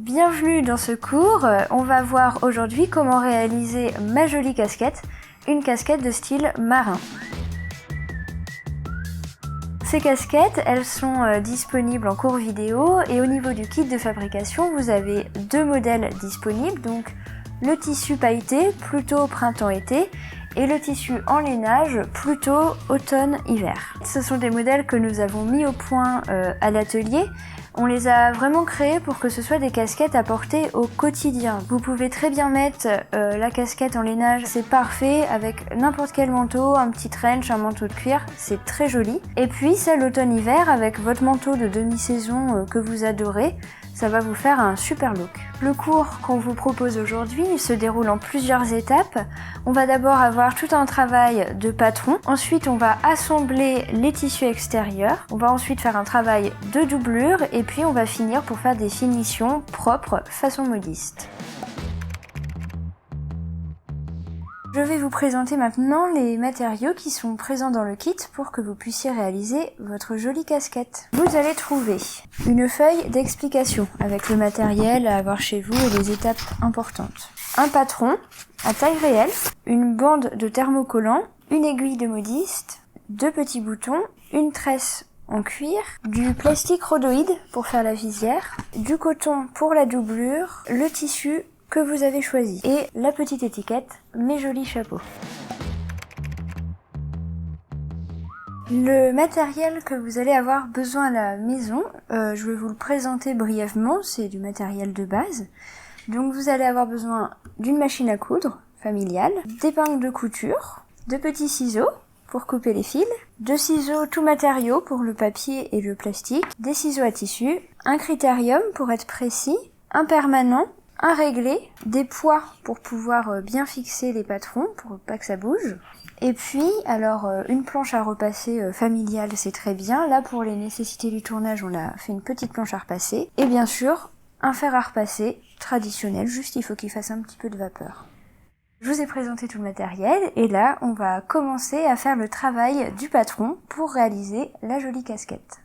Bienvenue dans ce cours, on va voir aujourd'hui comment réaliser ma jolie casquette, une casquette de style marin. Ces casquettes, elles sont disponibles en cours vidéo et au niveau du kit de fabrication, vous avez deux modèles disponibles, donc le tissu pailleté, plutôt printemps-été, et le tissu en lainage, plutôt automne-hiver. Ce sont des modèles que nous avons mis au point à l'atelier. On les a vraiment créés pour que ce soit des casquettes à porter au quotidien. Vous pouvez très bien mettre la casquette en lainage, c'est parfait, avec n'importe quel manteau, un petit trench, un manteau de cuir, c'est très joli. Et puis celle automne-hiver avec votre manteau de demi-saison que vous adorez, ça va vous faire un super look. Le cours qu'on vous propose aujourd'hui se déroule en plusieurs étapes. On va d'abord avoir tout un travail de patron. Ensuite, on va assembler les tissus extérieurs. On va ensuite faire un travail de doublure. Et puis, on va finir pour faire des finitions propres façon modiste. Je vais vous présenter maintenant les matériaux qui sont présents dans le kit pour que vous puissiez réaliser votre jolie casquette. Vous allez trouver une feuille d'explication avec le matériel à avoir chez vous et les étapes importantes. Un patron à taille réelle, une bande de thermocollant, une aiguille de modiste, deux petits boutons, une tresse en cuir, du plastique rhodoïde pour faire la visière, du coton pour la doublure, le tissu que vous avez choisi et la petite étiquette mes jolis chapeaux. Le matériel que vous allez avoir besoin à la maison, je vais vous le présenter brièvement, c'est du matériel de base. Donc vous allez avoir besoin d'une machine à coudre familiale, d'épingles de couture, de petits ciseaux pour couper les fils, de ciseaux tout matériaux pour le papier et le plastique, des ciseaux à tissu, un critérium pour être précis, un permanent, un réglé, des poids pour pouvoir bien fixer les patrons pour pas que ça bouge. Et puis, alors une planche à repasser familiale, c'est très bien. Là, pour les nécessités du tournage, on a fait une petite planche à repasser. Et bien sûr, un fer à repasser traditionnel, juste il faut qu'il fasse un petit peu de vapeur. Je vous ai présenté tout le matériel et là, on va commencer à faire le travail du patron pour réaliser la jolie casquette.